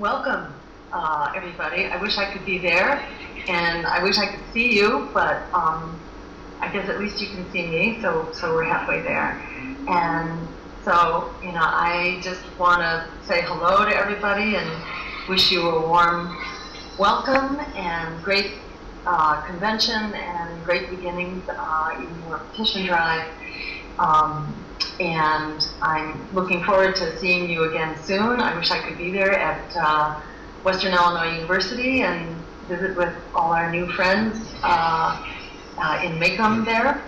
Welcome, everybody. I wish I could be there, and I wish I could see you, but I guess at least you can see me, so we're halfway there. And so, I just want to say hello to everybody and wish you a warm welcome and great convention and great beginnings in your petition drive. And I'm looking forward to seeing you again soon. I wish I could be there at Western Illinois University and visit with all our new friends in Macomb there.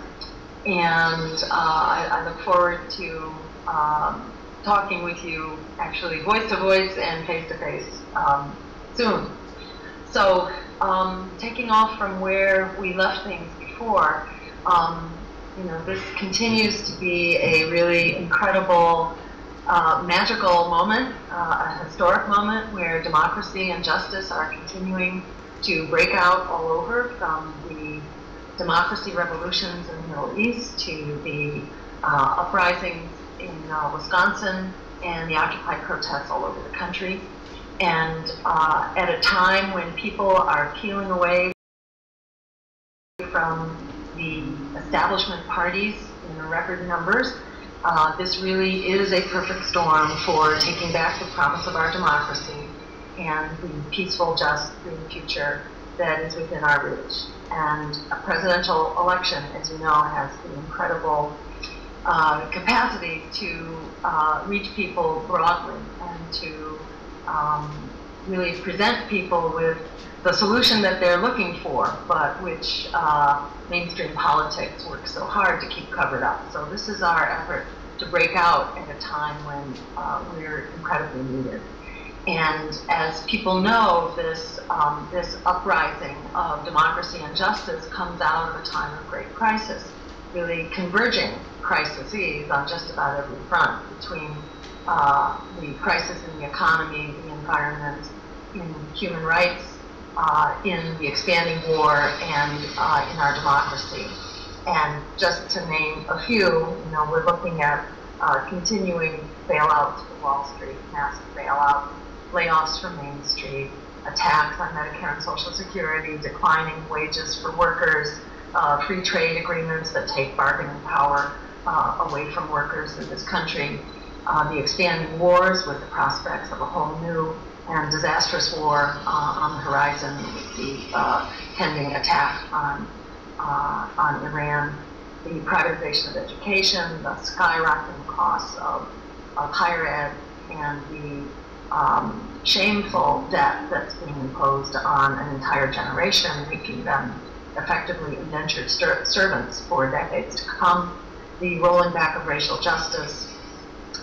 And I look forward to talking with you actually voice to voice and face to face soon. So taking off from where we left things before, this continues to be a really incredible, magical moment, a historic moment where democracy and justice are continuing to break out all over, from the democracy revolutions in the Middle East to the uprisings in Wisconsin and the Occupy protests all over the country. And at a time when people are peeling away from the establishment parties in record numbers, this really is a perfect storm for taking back the promise of our democracy and the peaceful, just, green future that is within our reach. And a presidential election, as you know, has the incredible capacity to reach people broadly and to really present people with the solution that they're looking for, but which mainstream politics works so hard to keep covered up. So this is our effort to break out at a time when we're incredibly needed. And as people know, this uprising of democracy and justice comes out of a time of great crisis, really converging crises on just about every front, between the crisis in the economy, the environment, in human rights, in the expanding war, and in our democracy. And just to name a few, we're looking at continuing bailouts for Wall Street, massive bailouts, layoffs from Main Street, attacks on Medicare and Social Security, declining wages for workers, free trade agreements that take bargaining power away from workers in this country, the expanding wars with the prospects of a whole new and disastrous war on the horizon, with the pending attack on Iran, the privatization of education, the skyrocketing costs of higher ed, and the shameful debt that's being imposed on an entire generation, making them effectively indentured servants for decades to come, the rolling back of racial justice,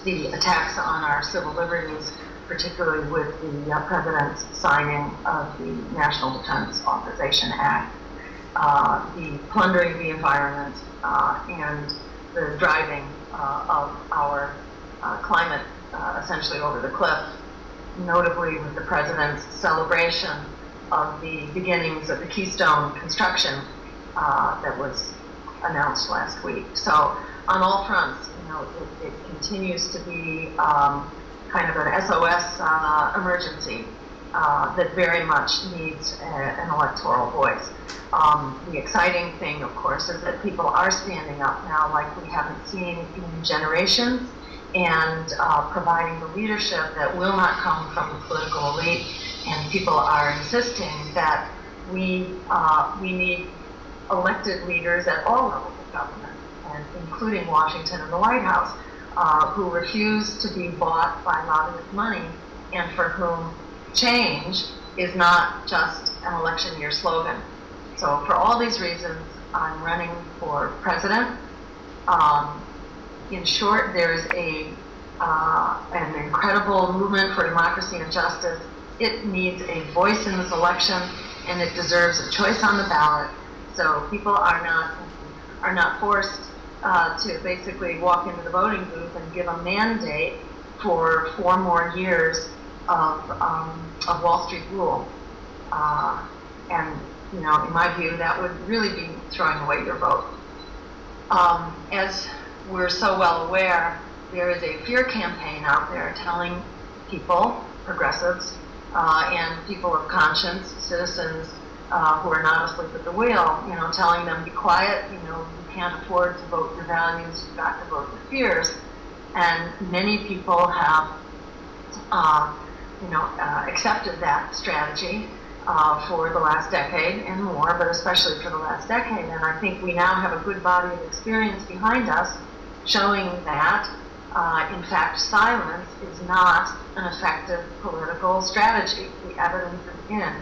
the attacks on our civil liberties, particularly with the president's signing of the National Defense Authorization Act, the plundering of the environment, and the driving of our climate essentially over the cliff, notably with the president's celebration of the beginnings of the Keystone construction that was announced last week. So on all fronts, it continues to be kind of an SOS emergency that very much needs an electoral voice. The exciting thing, of course, is that people are standing up now like we haven't seen in generations, and providing the leadership that will not come from the political elite. And people are insisting that we need elected leaders at all levels of government, and including Washington and the White House, who refuse to be bought by lobbyist money, and for whom change is not just an election year slogan. So for all these reasons, I'm running for president. In short, there's an incredible movement for democracy and justice. It needs a voice in this election, and it deserves a choice on the ballot. So people are not forced to basically walk into the voting booth and give a mandate for 4 more years of Wall Street rule. And in my view, that would really be throwing away your vote. As we're so well aware, there is a fear campaign out there telling people, progressives, and people of conscience, citizens who are not asleep at the wheel, telling them, be quiet, you can't afford to vote your values, you've got to vote your fears. And many people have, accepted that strategy for the last decade and more, but especially for the last decade. And I think we now have a good body of experience behind us showing that, in fact, silence is not an effective political strategy. The evidence is in.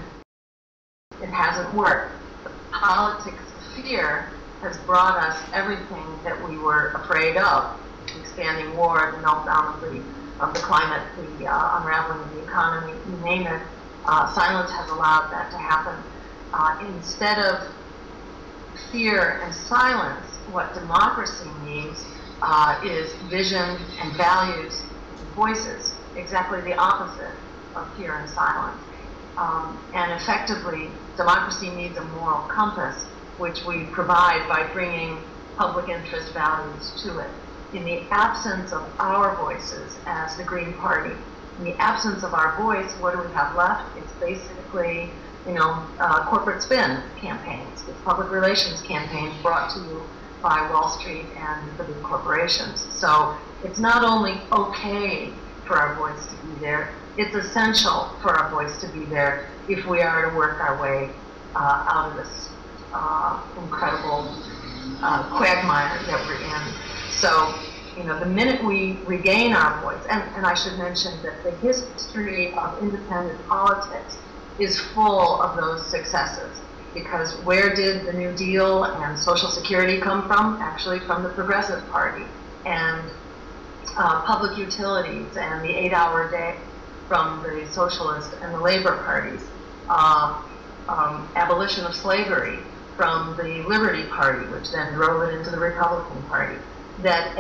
It hasn't worked. The politics of fear has brought us everything that we were afraid of: the expanding war, the meltdown of the climate, the unraveling of the economy, you name it. Silence has allowed that to happen. Instead of fear and silence, what democracy needs is vision and values and voices, exactly the opposite of fear and silence. And effectively, democracy needs a moral compass, which we provide by bringing public interest values to it. In the absence of our voices as the Green Party, in the absence of our voice, what do we have left? It's basically, corporate spin campaigns. It's public relations campaigns brought to you by Wall Street and the big corporations. So it's not only okay for our voice to be there, it's essential for our voice to be there if we are to work our way out of this incredible quagmire that we're in. So, the minute we regain our voice, and I should mention that the history of independent politics is full of those successes, because where did the New Deal and Social Security come from? Actually from the Progressive Party, and public utilities and the 8-hour day from the Socialist and the Labor parties, abolition of slavery from the Liberty Party, which then drove it into the Republican Party. That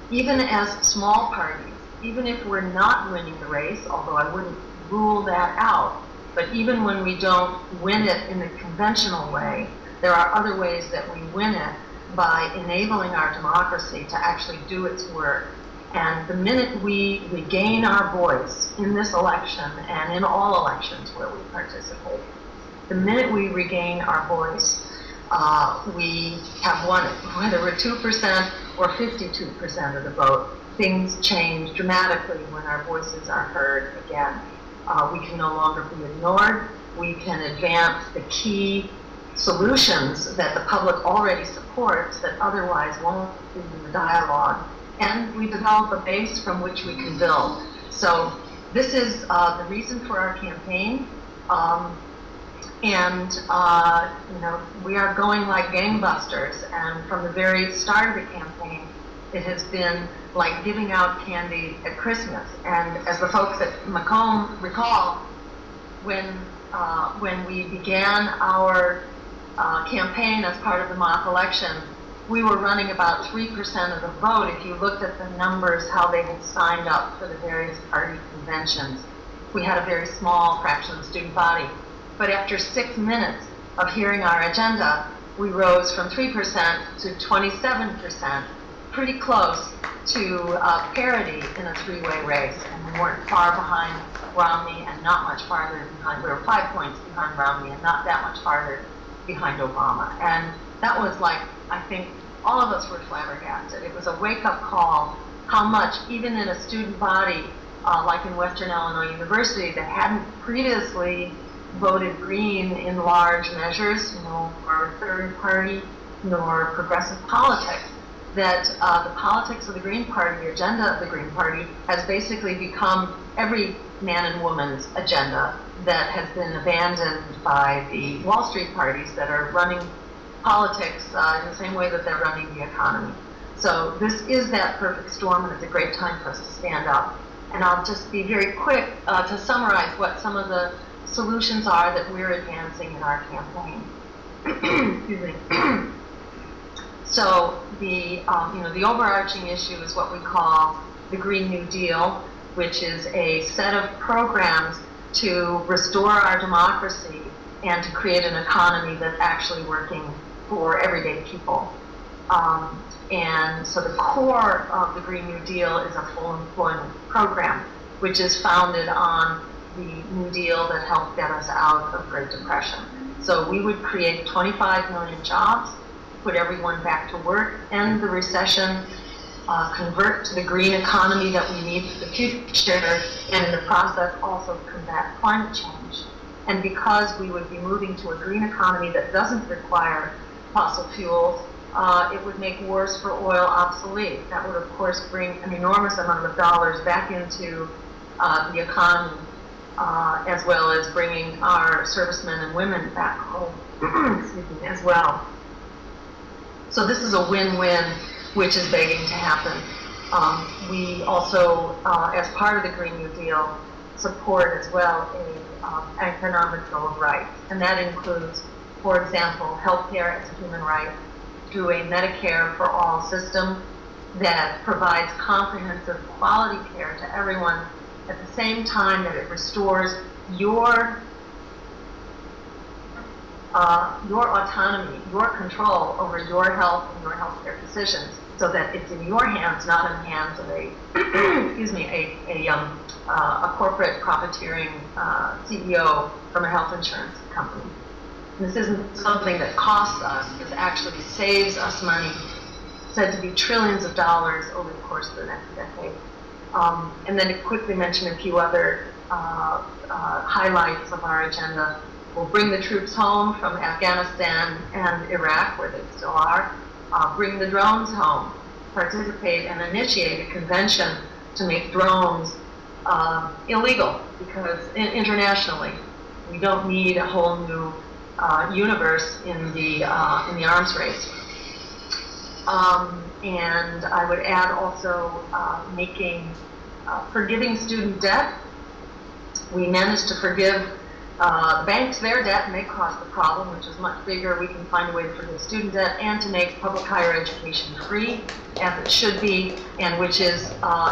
even as small parties, even if we're not winning the race, although I wouldn't rule that out, but even when we don't win it in the conventional way, there are other ways that we win it by enabling our democracy to actually do its work. And the minute we regain our voice in this election and in all elections where we participate, the minute we regain our voice, we have won it. Whether we're 2% or 52% of the vote, things change dramatically when our voices are heard again. We can no longer be ignored. We can advance the key solutions that the public already supports that otherwise won't be in the dialogue. And we develop a base from which we can build. So this is the reason for our campaign. We are going like gangbusters, and from the very start of the campaign, it has been like giving out candy at Christmas. And as the folks at Macomb recall, when we began our campaign as part of the mock election, we were running about 3% of the vote if you looked at the numbers, how they had signed up for the various party conventions. We had a very small fraction of the student body. But after 6 minutes of hearing our agenda, we rose from 3% to 27%, pretty close to parity in a three-way race. And we weren't far behind Romney and not much farther behind. We were 5 points behind Romney and not that much farther behind Obama. And that was like, I think all of us were flabbergasted. It was a wake-up call how much, even in a student body like in Western Illinois University that hadn't previously voted Green in large measures, or third party, nor progressive politics, that the politics of the Green Party, the agenda of the Green Party, has basically become every man and woman's agenda that has been abandoned by the Wall Street parties that are running politics in the same way that they're running the economy. So this is that perfect storm, and it's a great time for us to stand up. And I'll just be very quick to summarize what some of the solutions are that we're advancing in our campaign. Excuse me. So the overarching issue is what we call the Green New Deal, which is a set of programs to restore our democracy and to create an economy that's actually working for everyday people. And so the core of the Green New Deal is a full employment program, which is founded on the New Deal that helped get us out of Great Depression. So we would create 25 million jobs, put everyone back to work, end the recession, convert to the green economy that we need for the future, and in the process also combat climate change. And because we would be moving to a green economy that doesn't require fossil fuels, it would make wars for oil obsolete. That would, of course, bring an enormous amount of dollars back into the economy, as well as bringing our servicemen and women back home excuse me, as well. So this is a win-win, which is begging to happen. We also, as part of the Green New Deal, support as well an economic bill of rights. And that includes, for example, healthcare as a human right through a Medicare for all system that provides comprehensive quality care to everyone at the same time that it restores your autonomy, your control over your health and your healthcare decisions, so that it's in your hands, not in the hands of a excuse me, a corporate profiteering CEO from a health insurance company. And this isn't something that costs us; it actually saves us money, said to be trillions of dollars over the course of the next decade. And then to quickly mention a few other highlights of our agenda. We'll bring the troops home from Afghanistan and Iraq, where they still are. Bring the drones home. Participate and initiate a convention to make drones illegal, because internationally we don't need a whole new universe in the arms race. And I would add also forgiving student debt. We managed to forgive banks their debt, and they caused the problem, which is much bigger. We can find a way to forgive student debt and to make public higher education free, as it should be, and which is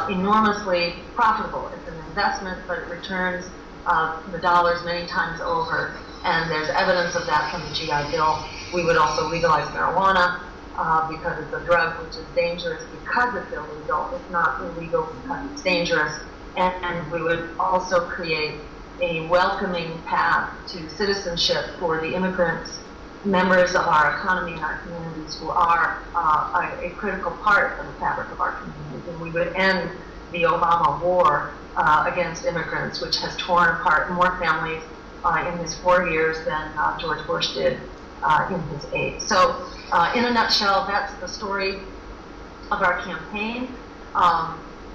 enormously profitable. It's an investment, but it returns the dollars many times over, and there's evidence of that from the GI Bill. We would also legalize marijuana, because it's a drug which is dangerous because it's illegal. It's not illegal because it's dangerous. And we would also create a welcoming path to citizenship for the immigrants, members of our economy and our communities who are a critical part of the fabric of our communities. And we would end the Obama war against immigrants, which has torn apart more families in his 4 years than George Bush did in his 8. So in a nutshell, that's the story of our campaign.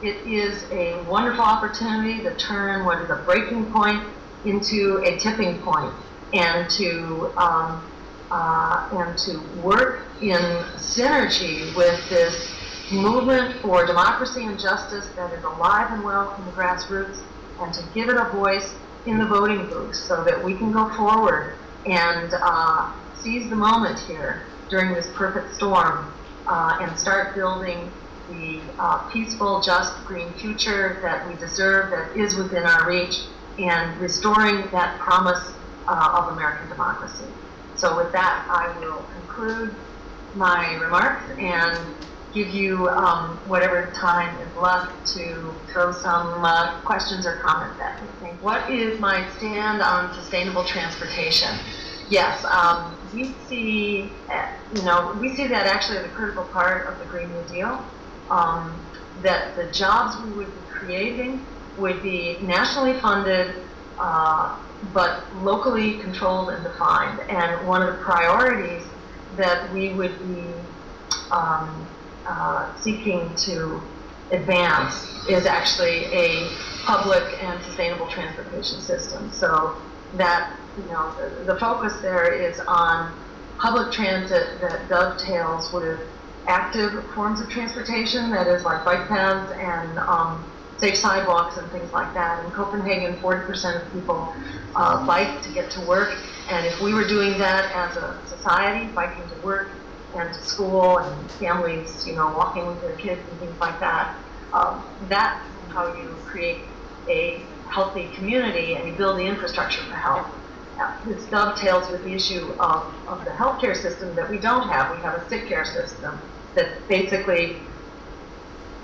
It is a wonderful opportunity to turn what is a breaking point into a tipping point, and to work in synergy with this movement for democracy and justice that is alive and well in the grassroots, and to give it a voice in the voting booth so that we can go forward and seize the moment here during this perfect storm and start building the peaceful, just, green future that we deserve, that is within our reach, and restoring that promise of American democracy. So with that, I will conclude my remarks and give you whatever time is left to throw some questions or comments at me. What is my stand on sustainable transportation? Yes, we see that actually as a critical part of the Green New Deal. That the jobs we would be creating would be nationally funded, but locally controlled and defined. And one of the priorities that we would be seeking to advance is actually a public and sustainable transportation system. So that, the focus there is on public transit that dovetails with active forms of transportation, that is like bike paths and safe sidewalks and things like that. In Copenhagen, 40% of people bike to get to work, and if we were doing that as a society, biking to work and to school, and families, walking with their kids and things like that, that's how you create a healthy community and you build the infrastructure for health. This dovetails with the issue of the healthcare system that we don't have. We have a sick care system that basically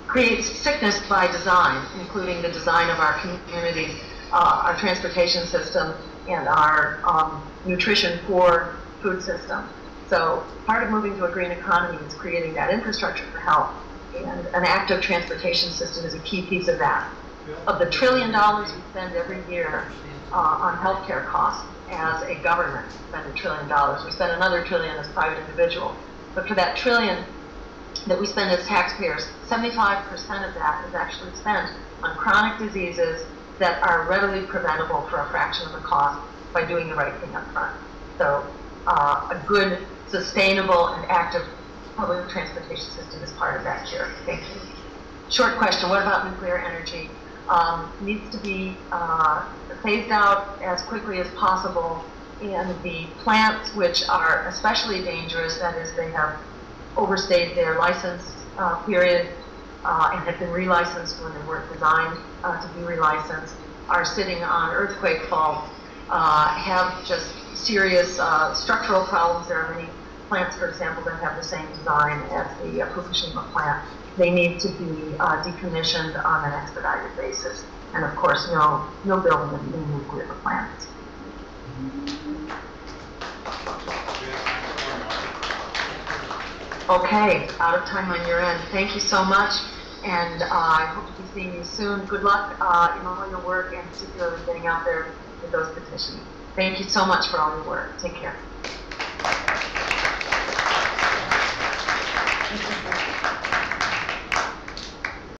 creates sickness by design, including the design of our communities. our transportation system and our nutrition for food system. So part of moving to a green economy is creating that infrastructure for health, and an active transportation system is a key piece of that. Of the $1 trillion we spend every year on healthcare costs as a government, spend $1 trillion. We spend another $1 trillion as private individual. But for that $1 trillion that we spend as taxpayers, 75% of that is actually spent on chronic diseases that are readily preventable for a fraction of the cost by doing the right thing up front. So a good, sustainable, and active public transportation system is part of that cure. Thank you. Short question, what about nuclear energy? Needs to be phased out as quickly as possible, and the plants which are especially dangerous, that is, they have overstayed their license period and have been relicensed when they weren't designed to be relicensed, are sitting on earthquake fault, have just serious structural problems. There are many plants, for example, that have the same design as the Fukushima plant. They need to be decommissioned on an expedited basis. And of course, no building of new nuclear plants. Okay, out of time on your end. Thank you so much, and I hope to be seeing you soon. Good luck in all your work, and particularly getting out there with those petitions. Thank you so much for all your work. Take care.